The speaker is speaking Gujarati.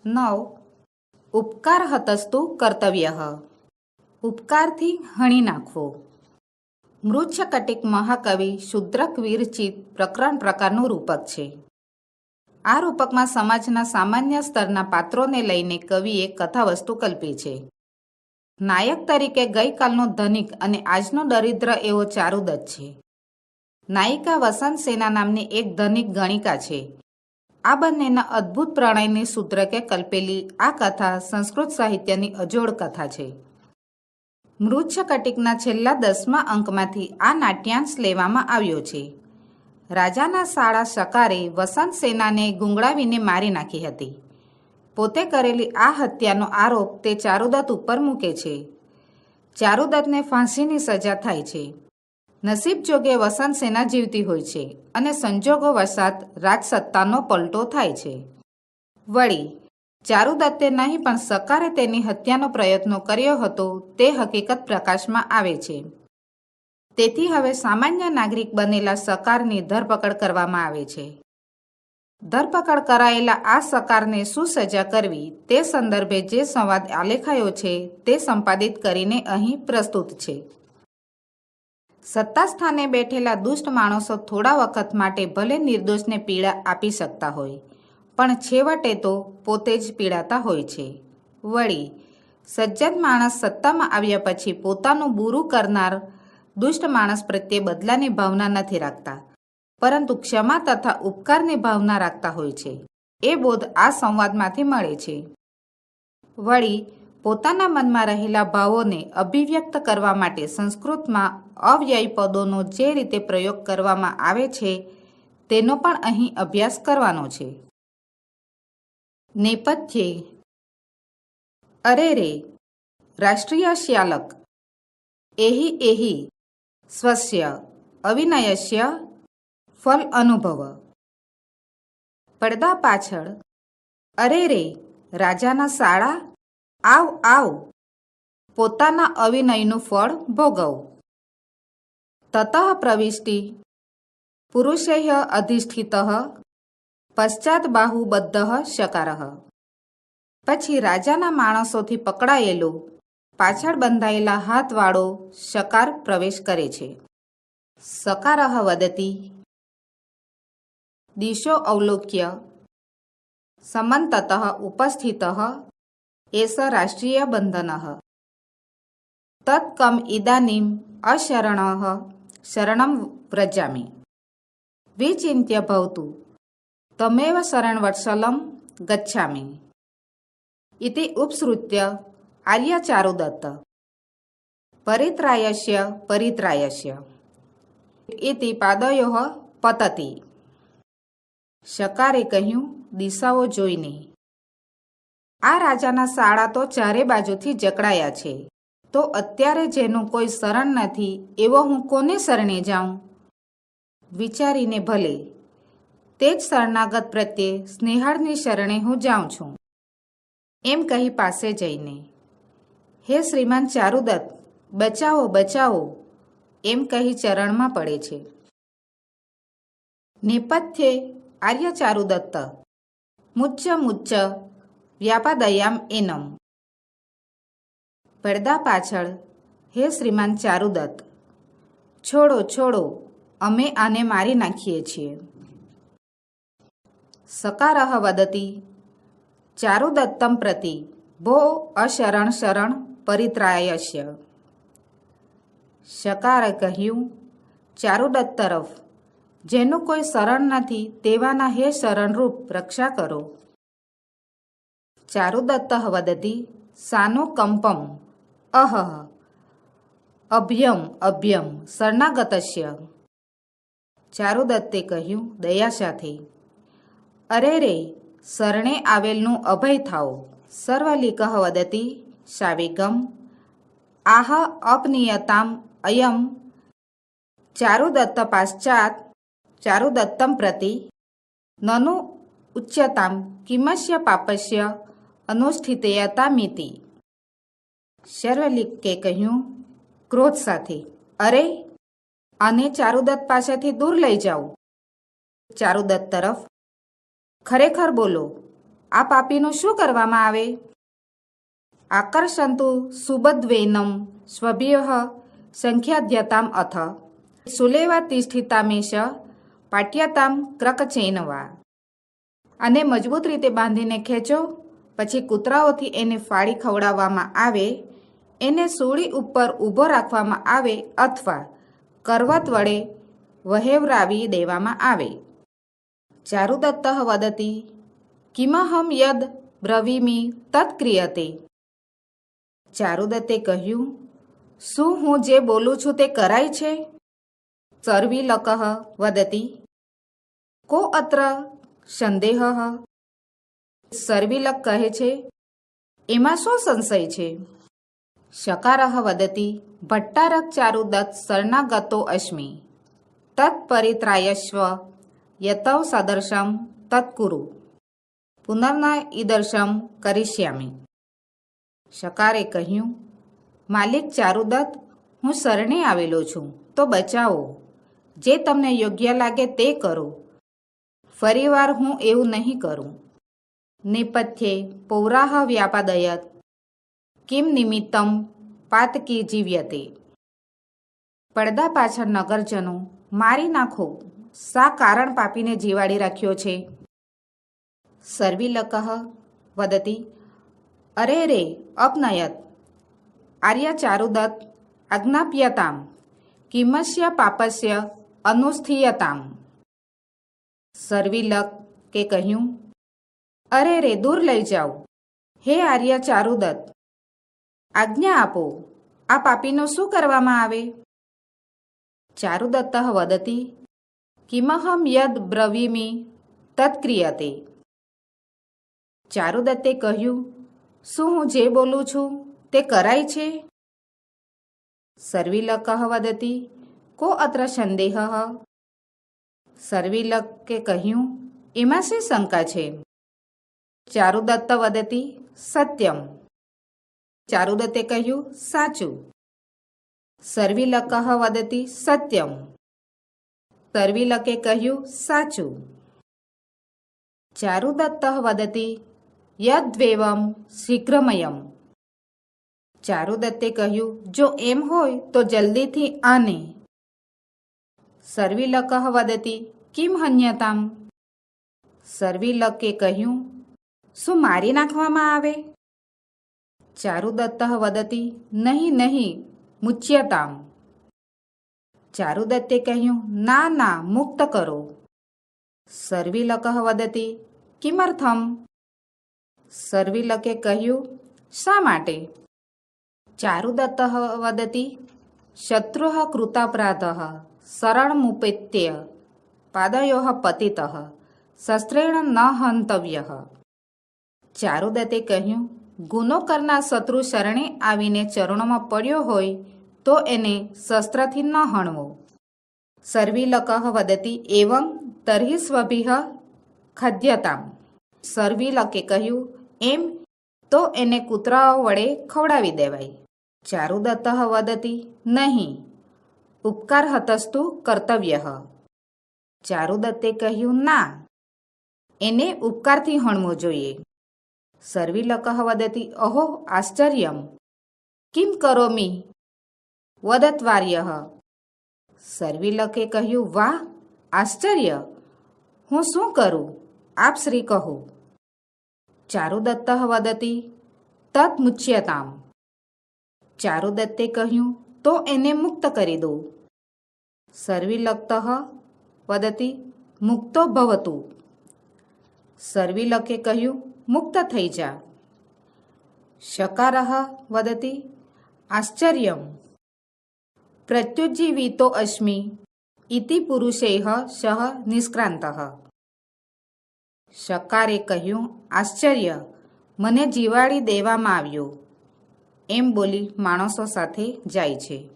9. ઉપકાર હતસ્તુ કર્તવ્ય. ઉપકારથી હણી નાખવો. મૃચ્છકટિક મહાકવિ શુદ્રક વિરચિત પ્રકરણ પ્રકારનું રૂપક છે. આ રૂપકમાં સમાજના સામાન્ય સ્તરના પાત્રોને લઈને કવિએ કથાવસ્તુ કલ્પી છે. નાયક તરીકે ગઈકાલનો ધનિક અને આજનો દરિદ્ર એવો ચારુદત્ત છે. નાયિકા વસંત સેના નામની એક ધનિક ગણિકા છે. આ બંનેના અદ્ભુત પ્રણયની સૂત્રકે કલ્પેલી આ કથા સંસ્કૃત સાહિત્યની અજોડ કથા છે. મૃચ્છકટિકના છેલ્લા 10મા અંકમાંથી આ નાટ્યાંશ લેવામાં આવ્યો છે. રાજાના શાળા શકારે વસંત સેનાને ગુંગળાવીને મારી નાખી હતી. પોતે કરેલી આ હત્યાનો આરોપ તે ચારુદત્ત ઉપર મૂકે છે. ચારુદત્તને ફાંસીની સજા થાય છે. નસીબ જોગે વસંત સેના જીવતી હોય છે અને સંજોગો વસાત રાજસત્તાનો પલટો થાય છે. વળી ચારુદત્તે નહીં પણ સકારે તેની હત્યાનો પ્રયત્નો કર્યો હતો તે હકીકત પ્રકાશમાં આવે છે. તેથી હવે સામાન્ય નાગરિક બનેલા સકારની ધરપકડ કરવામાં આવે છે. ધરપકડ કરાયેલા આ સકારને શું સજા કરવી તે સંદર્ભે જે સંવાદ આલેખાયો છે તે સંપાદિત કરીને અહીં પ્રસ્તુત છે. સત્તા સ્થાને બેઠેલા દુષ્ટ માણસો થોડા વખત માટે ભલે નિર્દોષને પીડા આપી શકતા હોય, પણ છેવટે તો પોતે જ પીડાતા હોય છે. વળી સજ્જન માણસ સત્તામાં આવ્યા પછી પોતાનું બુરું કરનાર દુષ્ટ માણસ પ્રત્યે બદલાની ભાવના નથી રાખતા, પરંતુ ક્ષમા તથા ઉપકારની ભાવના રાખતા હોય છે. એ બોધ આ સંવાદમાંથી મળે છે. વળી પોતાના મનમાં રહેલા ભાવોને અભિવ્યક્ત કરવા માટે સંસ્કૃતમાં અવ્યયી પદોનો જે રીતે પ્રયોગ કરવામાં આવે છે તેનો પણ અહીં અભ્યાસ કરવાનો છે. નેપથ્યે અરે રે રાષ્ટ્રીય શ્યાલક એહિ એહિ સ્વસ્ય અવિનયસ્ય ફલ અનુભવ. પડદા પાછળ અરે રે રાજાના શાળા આવ આવ પોતાના અવિનયનું ફળ ભોગવ. તતઃ પ્રવિષ્ટિ પુરુષૈઃ અધિષ્ઠિતઃ પશ્ચાત બાહુબદ્ધઃ શકારઃ. પછી રાજાના માણસોથી પકડાયેલો પાછળ બંધાયેલા હાથવાળો શકાર પ્રવેશ કરે છે. સકારઃ વદતિ દિશો અવલોક્ય સમંતતઃ ઉપસ્થિતઃ એષ રાષ્ટ્રીય બંધનઃ તત્કમ ઇદાનીમ અશરણઃ શરણં વ્રજામિ વિચિન્ત્ય ભવતુ તમેવ શરણવત્સલં ગચ્છામિ ઇતિ ઉપસૃત્ય આર્ય ચારુદત્ત પરિત્રાયસ્ય પરિત્રાયસ્ય ઇતિ પાદયોઃ પતતિ. શકારે કહ્યું દિશાઓ જોઈને, આ રાજાના શાળા તો ચારે બાજુથી જકડાયા છે, તો અત્યારે જેનું કોઈ શરણ નથી એવો હું કોને શરણે જાઉં? વિચારીને ભલે તે જ શરણાગત પ્રત્યે સ્નેહાળની શરણે હું જાઉં છું એમ કહી પાસે જઈને, હે શ્રીમાન ચારુદત્ત બચાવો બચાવો એમ કહી ચરણમાં પડે છે. નેપથ્યે આર્ય ચારુદત્ત મુચ્ચ મુચ્ચ વ્યાપાદયામ એનમ. પડદા પાછળ હે શ્રીમાન ચારુદત્ત છોડો છોડો અમે આને મારી નાખીએ છીએ. સકારઃ વદતિ ચારુદત્તમ પ્રતિ ભો અશરણ શરણ પરિત્રાયસ્ય. શકારે કહ્યું ચારુદત્ત તરફ, જેનું કોઈ શરણ નથી તેવાના હે શરણરૂપ રક્ષા કરો. ચારુદત્ત વદતિ સાનો કંપમ અહહ અભ્યમ અભ્યમ શરણાગતસ્ય. ચારુદત્તે કહ્યું દયા સાથે, અરે રે શરણે આવેલનું અભય થાઓ. સર્વલિકઃ વદતિ શાવેગમ આહ અપનીયતામ અયમ ચારુદત્ત પાશ્ચાત ચારુદત્તમ પ્રતિ નનુ ઉચ્યતામ કિમસ્ય પાપસ્ય અનુષ્ઠિતયતામિતિ. શર્વલિકે કહ્યું ક્રોધ સાથે, અરે આને ચારુદત્ત પાસેથી દૂર લઈ જાઓ. ચારુદત્ત તરફ, ખરેખર બોલો આ પાપીનું શું કરવામાં આવે? આકર્ષંતુ સુબદ્વેનમ સ્વભ્યઃ સંખ્યાધ્યતામ અથ સુલેવા તિષ્ઠિતામેશ પાટ્યતામ ક્રકચેનવા. અને મજબૂત રીતે બાંધીને ખેંચો, પછી કૂતરાઓથી એને ફાડી ખવડાવવામાં આવે, એને સૂળી ઉપર ઊભો રાખવામાં આવે અથવા કરવત વડે વહેવરાવી દેવામાં આવે. ચારુદત્ત વદતિ કિમહમ યદ બ્રવીમિ તત્ ક્રિયતે. ચારુદત્તે કહ્યું, શું હું જે બોલું છું તે કરાય છે? સર્વિલક વદતિ કો અત્ર સંદેહ. સર્વિલક કહે છે, એમાં શું સંશય છે? શકાર વદતિ ભટ્ટારક ચારુદત્ત શરણાગતો અસ્મિ તત્પરિત્રાયસ્વ યતૌ સદર્શમ તત્કુરુ પુનર્ન ઈદર્શમ કરિષ્યામિ. શકારે કહ્યું, માલિક ચારુદત્ત, હું શરણે આવેલો છું, તો બચાવો. જે તમને યોગ્ય લાગે તે કરો. ફરીવાર હું એવું નહીં કરું. નેપથ્યે પૌરાહ વ્યાપાદયત કિમ નિમિત્તમ પાતકી જીવ્યતે. પડદા પાછળ નગરજનો, મારી નાખો, શા કારણ પાપીને જીવાડી રાખ્યો છે? સર્વિલક વદતિ અરે રે અપનયત આર્ય ચારુદત્ત આજ્ઞાપ્યતામ કિમસ્ય પાપસ્ય અનુસ્થીયતામ. સર્વિલક કે કહ્યું, અરે રે દૂર લઈ જાઓ. હે આર્ય ચારુદત્ત, આજ્ઞા આપો, આ પાપીનું શું કરવામાં આવે? ચારુદત્ત વદતિ કિમહમ યદ બ્રવીમિ તત્ક્રિયતે. ચારુદત્તે કહ્યું, શું હું જે બોલું છું તે કરાય છે? સર્વિલક વદતિ કો અત્ર સંદેહ. સર્વિલકે કહ્યું, એમાં શી શંકા છે? ચારુદત્ત વદતિ સત્યમ. ચારુદત્તે કહ્યું, સાચું. સર્વિલક વદતિ સત્યમ. સર્વિલકે કહ્યું, સાચું. ચારુદત્ત વદતિ યદ્વેવમ શીઘ્રમયમ. ચારુદત્તે કહ્યું, જો એમ હોય તો જલ્દીથી આને. સર્વિલક વદતિ કિમ હન્યતામ. સર્વિલકે કહ્યું, શું મારી નાખવામાં આવે? ચારુદત્ત વદતિ નહીં નહીં મુચ્યતામ. ચારુદત્તે કહ્યું, ના ના, મુક્ત કરો. સર્વિલક વદતિ કિમર્થમ. સર્વિલકે કહ્યું, શા માટે? ચારુદત્ત વદતિ શત્રુઃ કૃતાપરાધઃ શરણમુપેત્ય પાદયોઃ પતિતઃ શસ્ત્રેણ ન હંતવ્યઃ. ચારુદત્તે કહ્યું, ગુનો કરનાર શત્રુ શરણે આવીને ચરણોમાં પડ્યો હોય તો એને શસ્ત્રથી ન હણવો. સર્વિલક વદતિ એવં તર્હિ સ્વભિઃ ખદ્યતામ. સર્વિલકે કહ્યું, એમ તો એને કૂતરાઓ વડે ખવડાવી દેવાય. ચારુદત્ત વદતિ નહીં ઉપકાર હતસ્તુ કર્તવ્યઃ. ચારુદત્તે કહ્યું, ના, એને ઉપકારથી હણવો જોઈએ. સર્વિલક વદતિ અહો આશ્ચર્યમ કિમ કરોમિ વદત્વાર્યઃ. સર્વિલકે કહ્યું, વાહ, આશ્ચર્ય! હું શું કરું, આપ શ્રી કહો. ચારુદત્ત વદતિ તત મુચ્યતામ. ચારુદત્તે કહ્યું, તો એને મુક્ત કરી દો. સર્વિલક્ત વદતિ મુક્તો ભવતુ. સર્વિલકે કહ્યું, મુક્ત થઈ જા. શકારઃ વદતિ આશ્ચર્યમ પ્રત્યુજ્જીવિતો અસ્મિ ઇતિ પુરુષૈઃ સહ નિષ્ક્રાંતઃ. શકારે કહ્યું, આશ્ચર્ય! મને જીવાડી દેવામાં આવ્યો. એમ બોલી માણસો સાથે જાય છે.